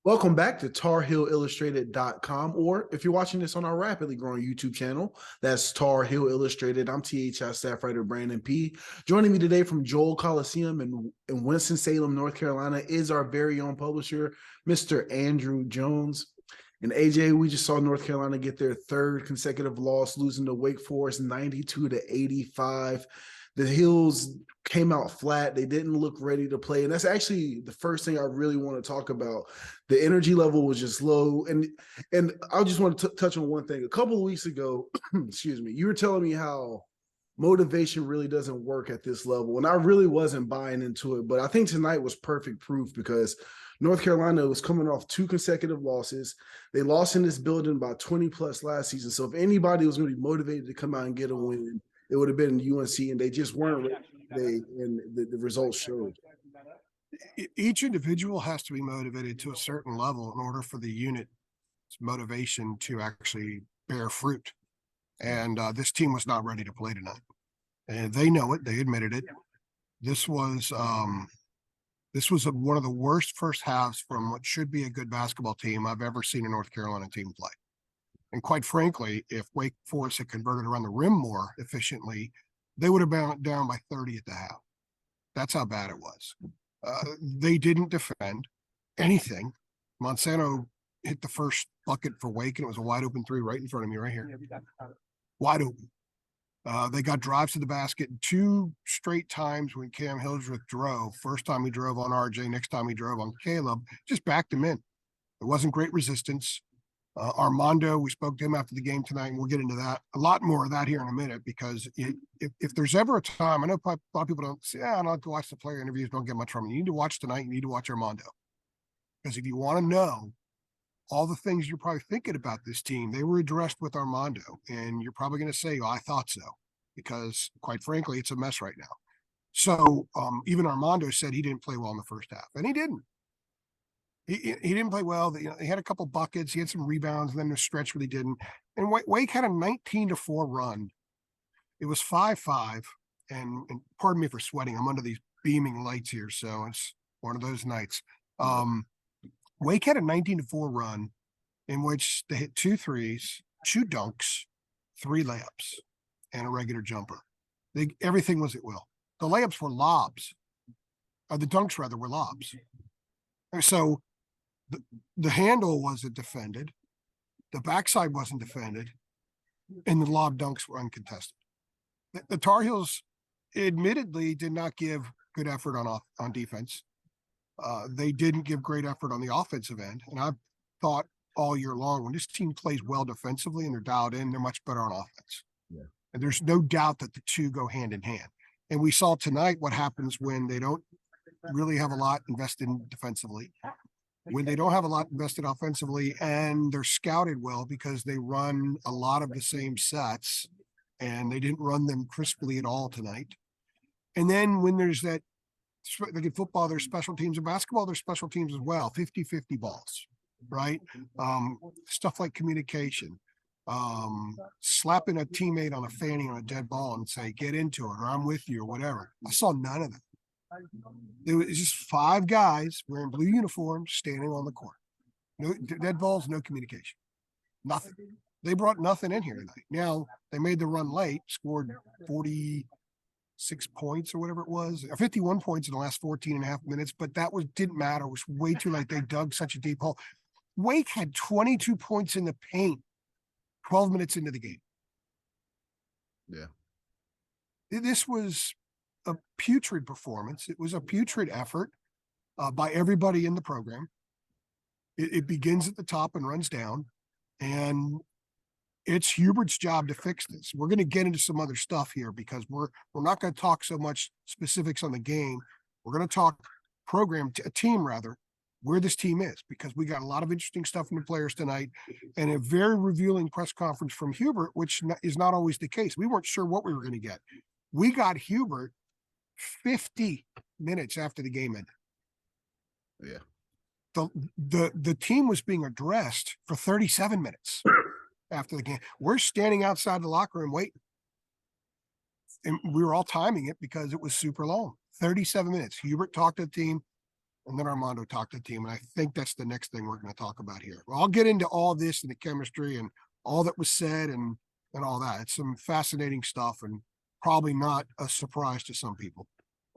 Welcome back to TarHeelIllustrated.com, or if you're watching this on our rapidly growing YouTube channel, that's Tar Heel Illustrated. I'm THI staff writer Brandon P. Joining me today from Joel Coliseum in Winston-Salem, North Carolina, is our very own publisher, Mr. Andrew Jones. And AJ, we just saw North Carolina get their third consecutive loss, losing to Wake Forest 92-85. The Heels came out flat. They didn't look ready to play. And that's actually the first thing I really want to talk about. The energy level was just low. And I just want to touch on one thing. A couple of weeks ago, excuse me, you were telling me how motivation really doesn't work at this level. And I really wasn't buying into it. But I think tonight was perfect proof because North Carolina was coming off two consecutive losses. They lost in this building by 20 plus last season. So if anybody was going to be motivated to come out and get a win, it would have been UNC, and they just weren't ready today, and the results showed. Each individual has to be motivated to a certain level in order for the unit's motivation to actually bear fruit. And this team was not ready to play tonight. And they know it. They admitted it. This was one of the worst first halves from what should be a good basketball team I've ever seen a North Carolina team play. And quite frankly, if Wake Forest had converted around the rim more efficiently, they would have been down by 30 at the half. That's how bad it was. They didn't defend anything. Monsanto hit the first bucket for Wake, and it was a wide open three right in front of me right here. Wide open. They got drives to the basket 2 straight times when Cam Hildreth drove. First time he drove on RJ, next time he drove on Caleb, just backed him in. It wasn't great resistance. Armando, we spoke to him after the game tonight, and we'll get into that, a lot more of that here in a minute, because if there's ever a time, I know a lot of people don't say, I don't like to watch the player interviews, don't get much from it. You need to watch tonight, you need to watch Armando. Because if you want to know all the things you're probably thinking about this team, they were addressed with Armando, and you're probably going to say, oh, I thought so, because quite frankly, it's a mess right now. So even Armando said he didn't play well in the first half, and he didn't. He didn't play well. He had a couple buckets. He had some rebounds, and then the stretch really didn't. And Wake had a 19-4 run. It was 5-5. And pardon me for sweating. I'm under these beaming lights here, so it's one of those nights. Wake had a 19-4 run in which they hit 2 threes, 2 dunks, 3 layups, and a regular jumper. Everything was at will. The layups were lobs. Or the dunks, rather, were lobs. So the handle wasn't defended, the backside wasn't defended, and the lob dunks were uncontested. The Tar Heels admittedly did not give good effort on defense. They didn't give great effort on the offensive end. And I've thought all year long, when this team plays well defensively and they're dialed in, they're much better on offense. Yeah. And there's no doubt that the two go hand in hand. And we saw tonight what happens when they don't really have a lot invested in defensively. When they don't have a lot invested offensively, and they're scouted well because they run a lot of the same sets, and they didn't run them crisply at all tonight. And then when there's that, like in football, there's special teams. In basketball, there's special teams as well, 50-50 balls, right? Stuff like communication, slapping a teammate on a fanny on a dead ball and say, get into it, or I'm with you, or whatever. I saw none of that. It was just 5 guys wearing blue uniforms standing on the court. No dead balls, no communication, nothing. They brought nothing in here tonight. Now, they made the run late, scored 46 points or whatever it was, 51 points in the last 14 and a half minutes, but that didn't matter. It was way too late. They dug such a deep hole. Wake had 22 points in the paint 12 minutes into the game. Yeah. This was a putrid performance. It was a putrid effort by everybody in the program. It begins at the top and runs down, and it's Hubert's job to fix this. We're going to get into some other stuff here because we're not going to talk so much specifics on the game. We're going to talk a team rather, where this team is, because we got a lot of interesting stuff from the players tonight and a very revealing press conference from Hubert, which is not always the case. We weren't sure what we were going to get. We got Hubert 50 minutes after the game ended. Yeah. The team was being addressed for 37 minutes after the game. We're standing outside the locker room waiting. And we were all timing it because it was super long. 37 minutes. Hubert talked to the team. And then Armando talked to the team. And I think that's the next thing we're going to talk about here. Well, I'll get into all this and the chemistry and all that was said and all that. It's some fascinating stuff and probably not a surprise to some people.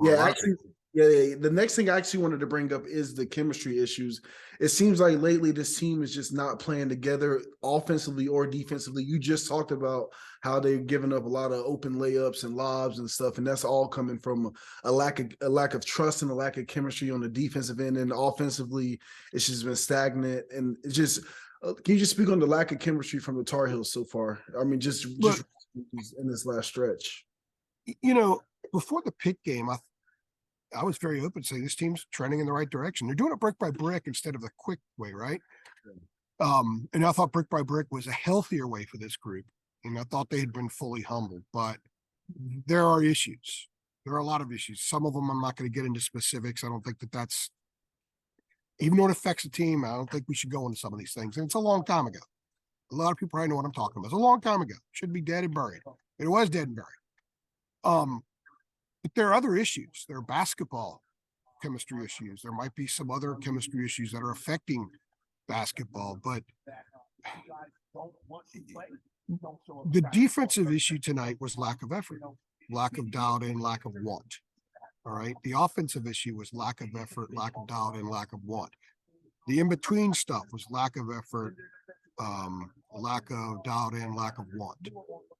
Yeah, actually, yeah. The next thing I actually wanted to bring up is the chemistry issues. It seems like lately this team is just not playing together offensively or defensively. You just talked about how they've given up a lot of open layups and lobs and stuff, and that's all coming from a lack of trust and a lack of chemistry on the defensive end. And offensively, it's just been stagnant. And it's just, can you just speak on the lack of chemistry from the Tar Heels so far? I mean, just in this last stretch. You know, before the Pitt game, I was very open saying this team's trending in the right direction. They're doing it brick by brick instead of the quick way, right? And I thought brick by brick was a healthier way for this group. And I thought they had been fully humbled, but there are issues. There are a lot of issues. Some of them I'm not going to get into specifics. I don't think that's, even though it affects the team, I don't think we should go into some of these things. And it's a long time ago. A lot of people probably know what I'm talking about. It's a long time ago. Should be dead and buried. It was dead and buried. But there are other issues. There are basketball chemistry issues. There might be some other chemistry issues that are affecting basketball, but the defensive issue tonight was lack of effort, lack of dialed in, lack of want. All right. The offensive issue was lack of effort, lack of dialed in, lack of want. The in-between stuff was lack of effort, lack of dialed in, lack of want.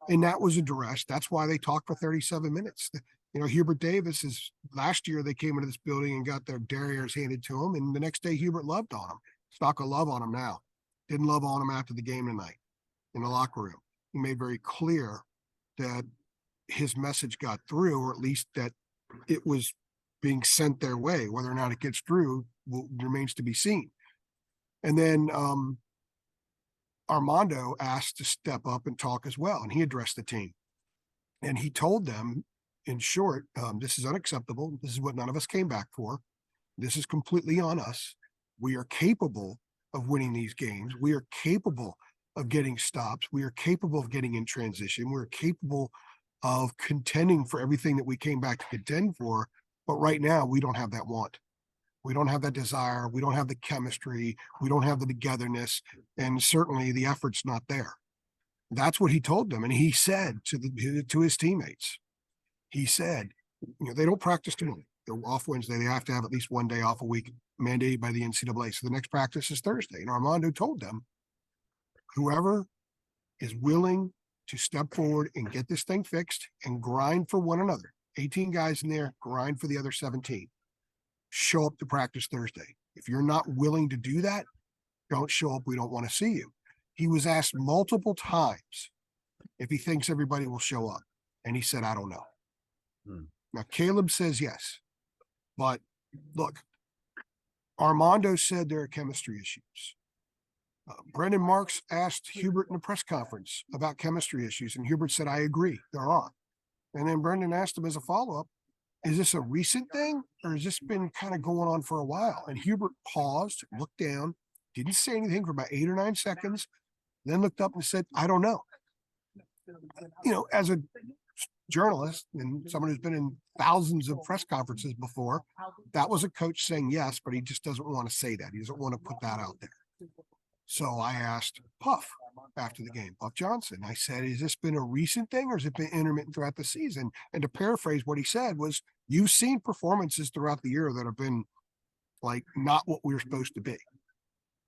And that was addressed. That's why they talked for 37 minutes. You know, Hubert Davis is last year they came into this building and got their derriers handed to him. And the next day, Hubert loved on him. Stock of love on him now. Didn't love on him after the game tonight in the locker room. He made very clear that his message got through, or at least that it was being sent their way. Whether or not it gets through remains to be seen. And then Armando asked to step up and talk as well. And he addressed the team. And he told them, in short, this is unacceptable. This is what none of us came back for. This is completely on us. We are capable of winning these games. We are capable of getting stops. We are capable of getting in transition. We're capable of contending for everything that we came back to contend for. But right now, we don't have that want. We don't have that desire. We don't have the chemistry. We don't have the togetherness. And certainly the effort's not there. That's what he told them. And he said to his teammates, he said, you know, they don't practice tomorrow. They're off Wednesday. They have to have at least one day off a week mandated by the NCAA. So the next practice is Thursday. And Armando told them, whoever is willing to step forward and get this thing fixed and grind for one another, 18 guys in there, grind for the other 17, show up to practice Thursday. If you're not willing to do that, don't show up. We don't want to see you. He was asked multiple times if he thinks everybody will show up. And he said, I don't know. Now, Caleb says yes, but look, Armando said there are chemistry issues. Brendan Marks asked Hubert in a press conference about chemistry issues, and Hubert said, I agree, there are. And then Brendan asked him as a follow-up, is this a recent thing, or has this been kind of going on for a while? And Hubert paused, looked down, didn't say anything for about 8 or 9 seconds, then looked up and said, I don't know. You know, as a journalist and someone who's been in thousands of press conferences before, that was a coach saying yes, but he just doesn't want to say that. He doesn't want to put that out there. So I asked Puff after the game, Puff Johnson. I said, has this been a recent thing or has it been intermittent throughout the season? And to paraphrase what he said was, you've seen performances throughout the year that have been like not what we were supposed to be.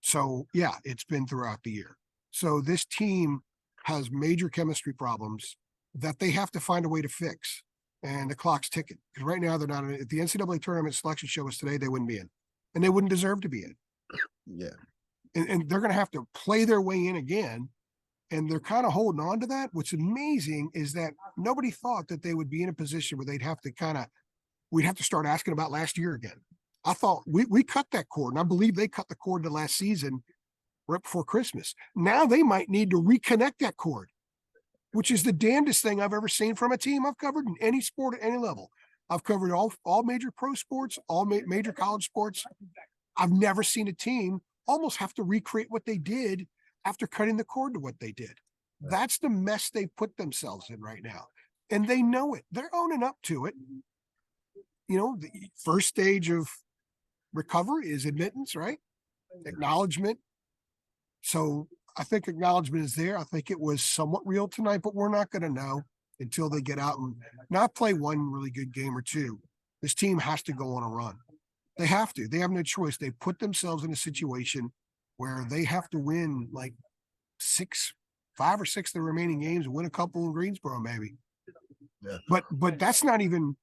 So yeah, it's been throughout the year. So this team has major chemistry problems that they have to find a way to fix. And the clock's ticking. Because right now they're not in. If the NCAA tournament selection show was today, they wouldn't be in. And they wouldn't deserve to be in. Yeah. And they're going to have to play their way in again. And they're kind of holding on to that. What's amazing is that nobody thought that they would be in a position where they'd have to we'd have to start asking about last year again. I thought we cut that cord, and I believe they cut the cord to last season right before Christmas. Now they might need to reconnect that cord, which is the damnedest thing I've ever seen from a team I've covered in any sport at any level. I've covered all major pro sports, all major college sports. I've never seen a team almost have to recreate what they did after cutting the cord to what they did. That's the mess they put themselves in right now. And they know it. They're owning up to it. You know, the first stage of recovery is admittance, right? Acknowledgement. So I think acknowledgement is there. I think it was somewhat real tonight, but we're not going to know until they get out and not play one really good game or two. This team has to go on a run. They have to. They have no choice. They put themselves in a situation where they have to win like 5 or 6 of the remaining games and win a couple in Greensboro, maybe. Yeah. But that's not even.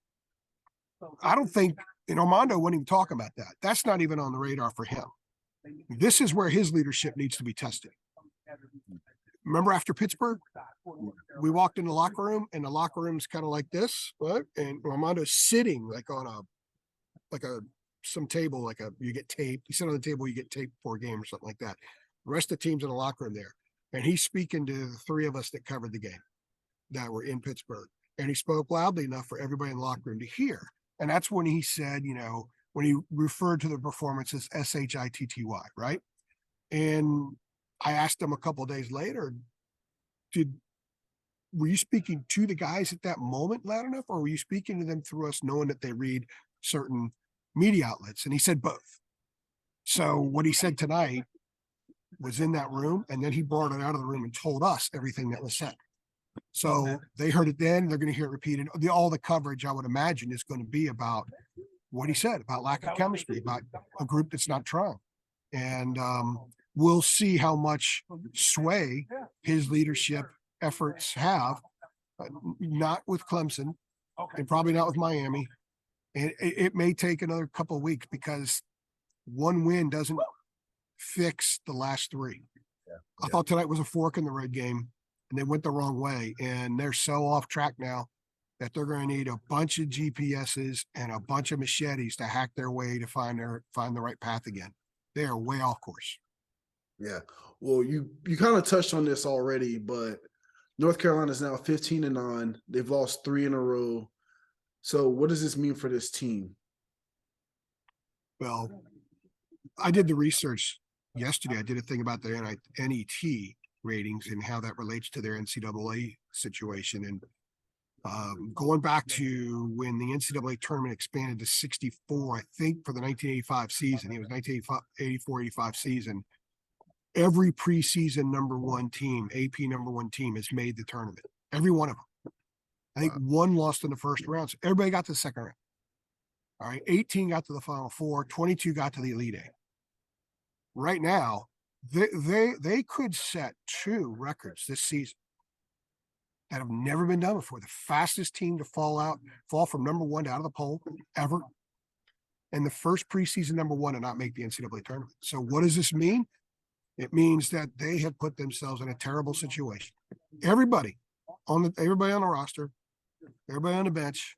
I don't think, and Armando wouldn't even talk about that. That's not even on the radar for him. This is where his leadership needs to be tested. Remember after Pittsburgh, we walked in the locker room and the locker room's kind of like this, right? And Armando's sitting like on some table, you get taped. You sit on the table, you get taped for a game or something like that. The rest of the team's in the locker room there. And he's speaking to the 3 of us that covered the game that were in Pittsburgh. And he spoke loudly enough for everybody in the locker room to hear. And that's when he said, when he referred to the performance as SHITTY, right? And I asked him a couple of days later, were you speaking to the guys at that moment loud enough, or were you speaking to them through us knowing that they read certain media outlets? And he said both. So what he said tonight was in that room, and then he brought it out of the room and told us everything that was said. So they heard it then, they're going to hear it repeated. All the coverage, I would imagine, is going to be about what he said, about lack of chemistry, about a group that's not trying. And we'll see how much sway his leadership efforts have, not with Clemson and probably not with Miami. And it may take another couple of weeks because one win doesn't fix the last 3. I thought tonight was a fork in the road game, and they went the wrong way. And they're so off track now that they're going to need a bunch of GPSs and a bunch of machetes to hack their way to find the right path again. They are way off course. Yeah. Well, you kind of touched on this already, but North Carolina is now 15-9. They've lost 3 in a row. So what does this mean for this team? Well, I did the research yesterday. I did a thing about the NET ratings and how that relates to their NCAA situation. And going back to when the NCAA tournament expanded to 64, I think for the 1985 season, it was 1984-85 season, every preseason number 1 team, AP number 1 team, has made the tournament. Every one of them. I think 1 lost in the first round. So everybody got to the second round. All right. 18 got to the Final Four, 22 got to the Elite 8. Right now, they could set 2 records this season that have never been done before. The fastest team to fall from number 1 out of the poll ever. And the first preseason number 1 to not make the NCAA tournament. So what does this mean? It means that they have put themselves in a terrible situation. Everybody on the roster, everybody on the bench,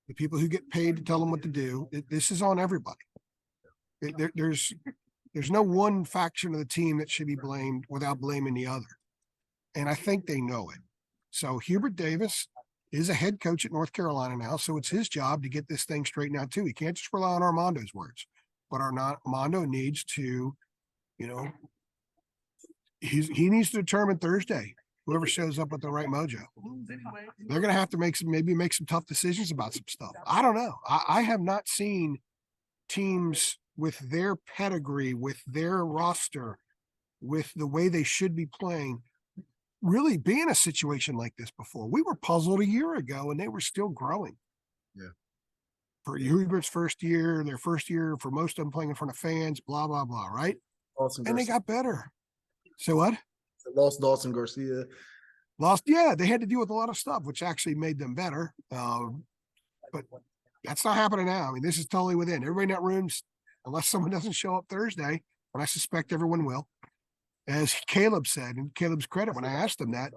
the people who get paid to tell them what to do, this is on everybody. There's no one faction of the team that should be blamed without blaming the other. And I think they know it. So Hubert Davis is a head coach at North Carolina now, so it's his job to get this thing straightened out too. He can't just rely on Armando's words, but Armando needs to, he needs to determine Thursday, whoever shows up with the right mojo. They're going to have to make some tough decisions about some stuff. I don't know. I have not seen teams with their pedigree, with their roster, with the way they should be playing, really be in a situation like this before. We were puzzled a year ago and they were still growing. Yeah. For Hubert's first year, their first year, for most of them playing in front of fans, blah, blah, blah, right? And they got better. So what? Lost Dawson Garcia. They had to deal with a lot of stuff, which actually made them better. But that's not happening now. I mean, this is totally within. Everybody in that room, unless someone doesn't show up Thursday, and I suspect everyone will, as Caleb said, and Caleb's credit, when I asked him that,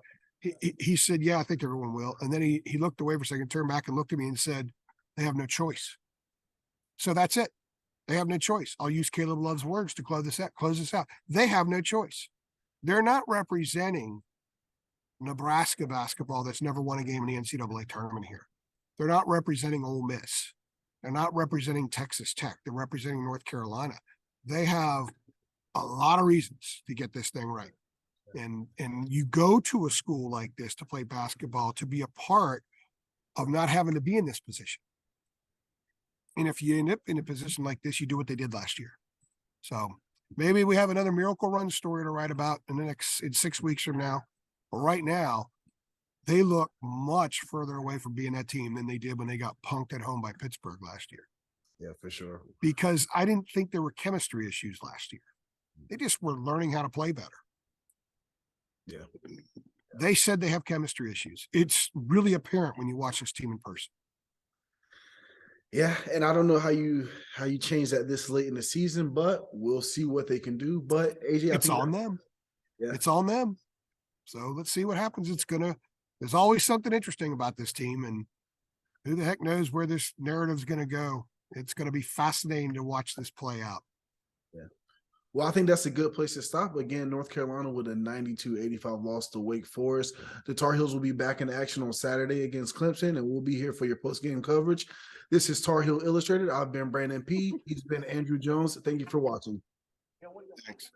he said, yeah, I think everyone will. And then he looked away for a second, turned back and looked at me and said, they have no choice. So that's it. They have no choice. I'll use Caleb Love's words to close this out. They have no choice. They're not representing Nebraska basketball that's never won a game in the NCAA tournament here. They're not representing Ole Miss. They're not representing Texas Tech. They're representing North Carolina. They have a lot of reasons to get this thing right. And you go to a school like this to play basketball, to be a part of not having to be in this position. And if you end up in a position like this, you do what they did last year. So maybe we have another Miracle Run story to write about in 6 weeks from now. But right now, they look much further away from being that team than they did when they got punked at home by Pittsburgh last year. Yeah, for sure. Because I didn't think there were chemistry issues last year. They just were learning how to play better. Yeah. They said they have chemistry issues. It's really apparent when you watch this team in person. Yeah, and I don't know how you change that this late in the season, but we'll see what they can do. But AJ, It's on them. Yeah. It's on them. So let's see what happens. There's always something interesting about this team, and who the heck knows where this narrative is going to go. It's going to be fascinating to watch this play out. Yeah. Well, I think that's a good place to stop. Again, North Carolina with a 92-85 loss to Wake Forest. The Tar Heels will be back in action on Saturday against Clemson, and we'll be here for your post-game coverage. This is Tar Heel Illustrated. I've been Brandon P. He's been Andrew Jones. Thank you for watching. Thanks.